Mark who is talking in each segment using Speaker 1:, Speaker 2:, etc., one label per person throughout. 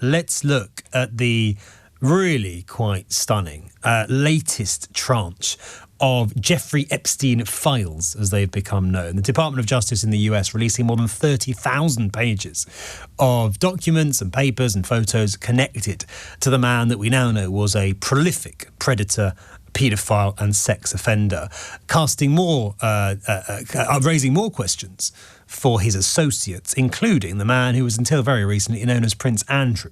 Speaker 1: let's look at the really quite stunning latest tranche of Jeffrey Epstein files, as they've become known. The Department of Justice in the US releasing more than 30,000 pages of documents and papers and photos connected to the man that we now know was a prolific predator, paedophile and sex offender, raising more questions for his associates, including the man who was until very recently known as Prince Andrew,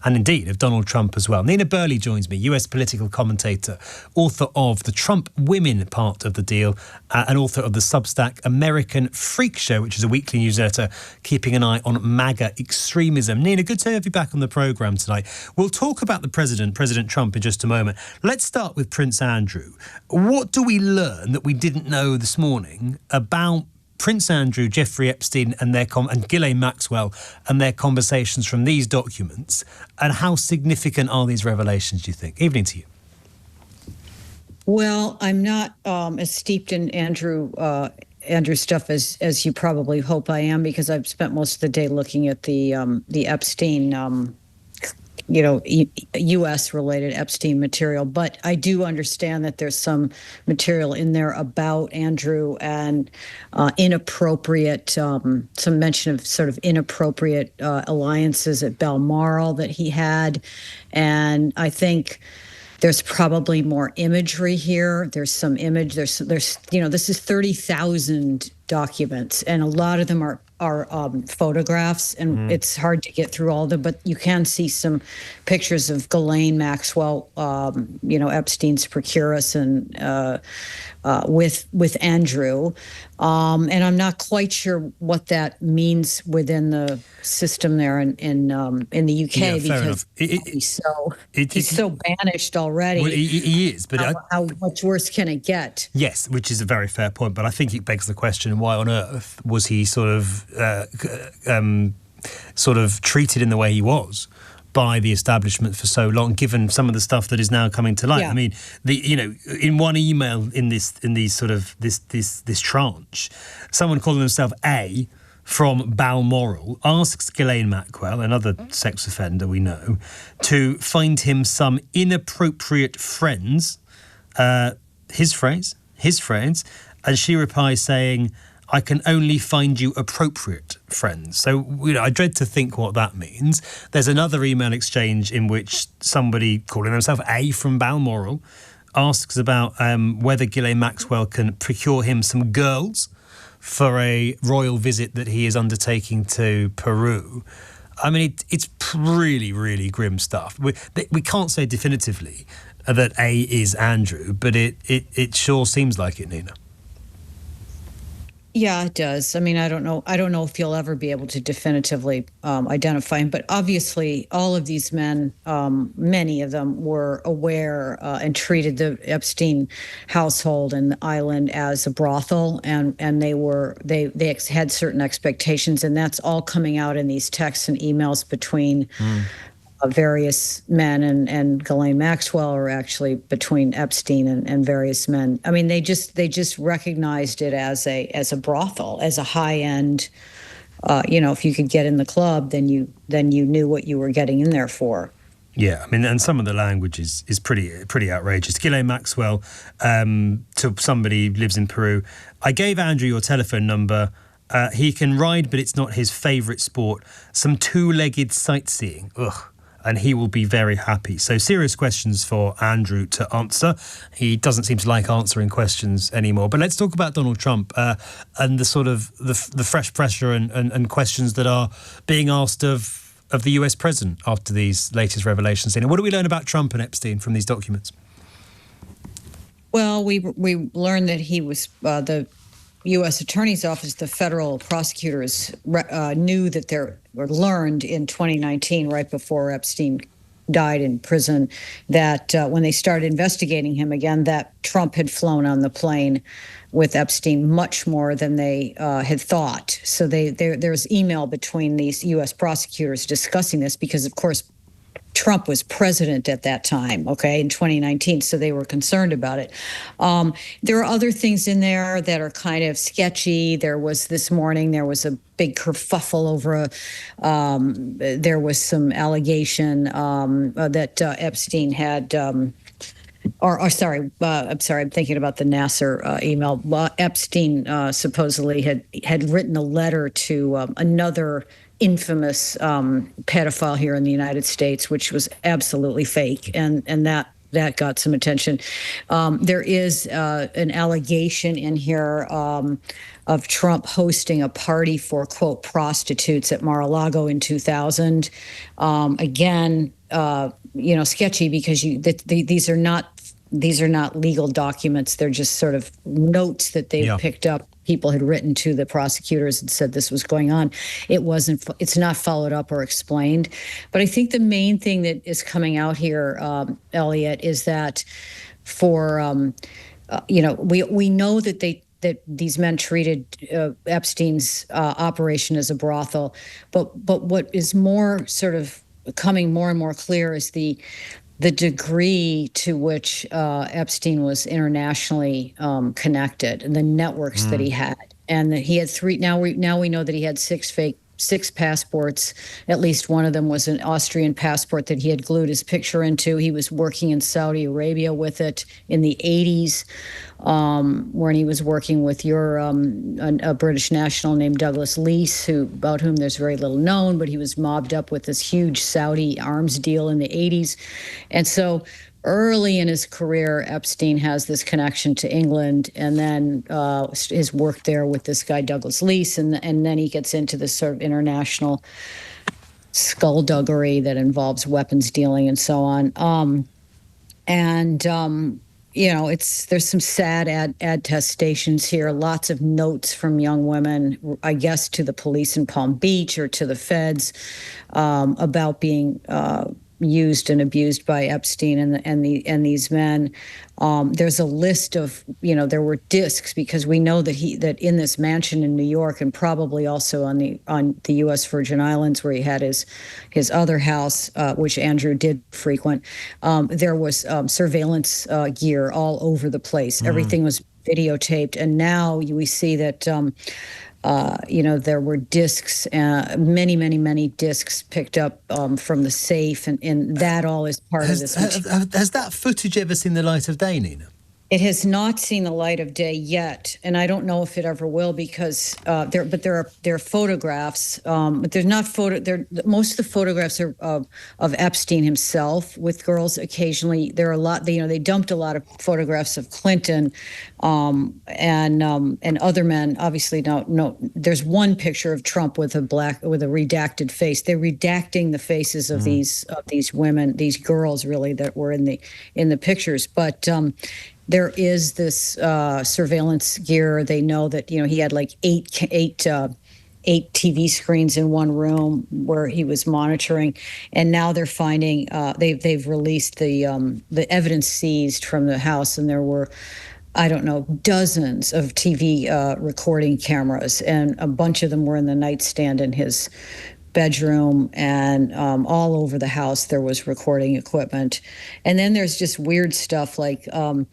Speaker 1: and indeed of Donald Trump as well. Nina Burleigh joins me, US political commentator, author of the Trump Women part of the deal, and author of the Substack American Freak Show, which is a weekly newsletter keeping an eye on MAGA extremism. Nina, good to have you back on the programme tonight. We'll talk about the President Trump, in just a moment. Let's start with Prince Andrew. What do we learn that we didn't know this morning about Prince Andrew, Jeffrey Epstein and Ghislaine Maxwell and their conversations from these documents, and how significant are these revelations, do you think? Evening to you.
Speaker 2: Well, I'm not as steeped in Andrew stuff as you probably hope I am, because I've spent most of the day looking at the Epstein U.S.-related Epstein material. But I do understand that there's some material in there about Andrew and inappropriate, some mention of sort of inappropriate alliances at Balmoral that he had. And I think there's probably more imagery here. There's some image. There's this is 30,000 documents, and a lot of them are photographs, and it's hard to get through all of them, but you can see some pictures of Ghislaine Maxwell, Epstein's procuress, and with Andrew. And I'm not quite sure what that means within the system there in the UK, because he's so banished already.
Speaker 1: Well, he is, but
Speaker 2: how much worse can it get?
Speaker 1: Yes, which is a very fair point, but I think it begs the question: why on earth was he sort of treated in the way he was by the establishment for so long, given some of the stuff that is now coming to light? Yeah. I mean, in one email in this tranche, someone calling himself A from Balmoral asks Ghislaine Maxwell, another sex offender we know, to find him some inappropriate friends, his phrase, and she replies saying, "I can only find you appropriate friends." So, I dread to think what that means. There's another email exchange in which somebody calling themselves A from Balmoral asks about whether Ghislaine Maxwell can procure him some girls for a royal visit that he is undertaking to Peru. I mean, it's really, really grim stuff. We can't say definitively that A is Andrew, but it sure seems like it, Nina.
Speaker 2: Yeah, it does. I mean, I don't know if you'll ever be able to definitively identify him, but obviously all of these men, many of them were aware and treated the Epstein household and the island as a brothel, and they had certain expectations, and that's all coming out in these texts and emails between various men and Ghislaine Maxwell, or actually between Epstein and various men. I mean, they just recognized it as a brothel, as a high end. If you could get in the club, then you knew what you were getting in there for.
Speaker 1: Yeah, I mean, and some of the language is pretty outrageous. Ghislaine Maxwell, to somebody who lives in Peru, "I gave Andrew your telephone number. He can ride, but it's not his favourite sport. Some two-legged sightseeing. Ugh. And he will be very happy." So serious questions for Andrew to answer. He doesn't seem to like answering questions anymore. But let's talk about Donald Trump and the sort of the fresh pressure and questions that are being asked of the US president after these latest revelations. What do we learn about Trump and Epstein from these documents?
Speaker 2: Well, we learned that he was the U.S. Attorney's Office, the federal prosecutors knew that learned in 2019, right before Epstein died in prison, that when they started investigating him again, that Trump had flown on the plane with Epstein much more than they had thought. So there's email between these U.S. prosecutors discussing this, because, of course, Trump was president at that time, okay, in 2019, so they were concerned about it. There are other things in there that are kind of sketchy. There was this morning, there was a big kerfuffle over there was some allegation that Epstein had, I'm sorry, I'm thinking about the Nasser email. Epstein supposedly had written a letter to another infamous pedophile here in the United States, which was absolutely fake, and that got some attention. There is an allegation in here of Trump hosting a party for, quote, prostitutes at Mar-a-Lago in 2000. Again, sketchy because these are not legal documents. They're just sort of notes that they've picked up. People had written to the prosecutors and said this was going on. It's not followed up or explained. But I think the main thing that is coming out here, Elliot, is that we know that these men treated Epstein's operation as a brothel, but what is more sort of becoming more and more clear is the degree to which Epstein was internationally connected, and the networks that he had, and that he had three. Now we know that he had six passports. At least one of them was an Austrian passport that he had glued his picture into. He was working in Saudi Arabia with it in the 80s, when he was working with a British national named Douglas Leese, about whom there's very little known, but he was mobbed up with this huge Saudi arms deal in the 80s. And so early in his career, Epstein has this connection to England, and then his work there with this guy, Douglas Leese, and then he gets into this sort of international skullduggery that involves weapons dealing and so on. There's some sad attestations here, lots of notes from young women, I guess, to the police in Palm Beach or to the feds about being used and abused by Epstein and these men. There's a list of, there were discs, because we know that in this mansion in New York, and probably also on the U.S. Virgin Islands, where he had his other house, which Andrew did frequent, there was surveillance gear all over the place. Everything was videotaped, and now we see that there were discs, many discs picked up from the safe, and that all is part of this.
Speaker 1: Has that footage ever seen the light of day, Nina?
Speaker 2: It has not seen the light of day yet, and I don't know if it ever will, because there are photographs, but there's not most of the photographs are of Epstein himself with girls. Occasionally, there are a lot. They dumped a lot of photographs of Clinton, and other men. Obviously, no. There's one picture of Trump with a redacted face. They're redacting the faces of these women, these girls, really, that were in the pictures, but. There is this surveillance gear. They know that he had like eight TV screens in one room where he was monitoring, and now they're finding they've released the evidence seized from the house, and there were, I don't know, dozens of TV recording cameras, and a bunch of them were in the nightstand in his bedroom, and all over the house there was recording equipment. And then there's just weird stuff like a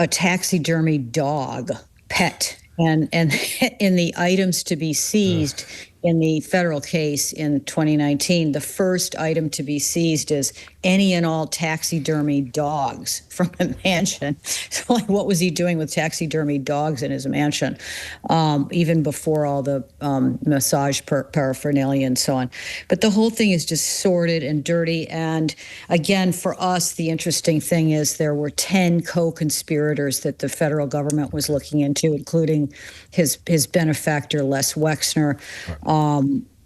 Speaker 2: taxidermy dog pet, and in the items to be seized in the federal case in 2019, the first item to be seized is any and all taxidermy dogs from a mansion. So, like, what was he doing with taxidermy dogs in his mansion, even before all the massage paraphernalia and so on? But the whole thing is just sordid and dirty. And again, for us, the interesting thing is there were 10 co-conspirators that the federal government was looking into, including his benefactor, Les Wexner.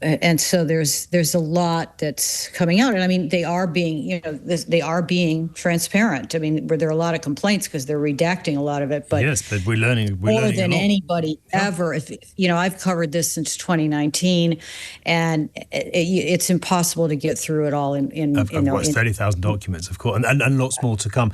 Speaker 2: And so there's a lot that's coming out, and I mean they are being transparent. I mean, there are a lot of complaints because they're redacting a lot of it, but
Speaker 1: yes, but we're learning
Speaker 2: more than anybody ever. If I've covered this since 2019, and it's impossible to get through it all in
Speaker 1: 30,000 documents, of course, and lots more to come.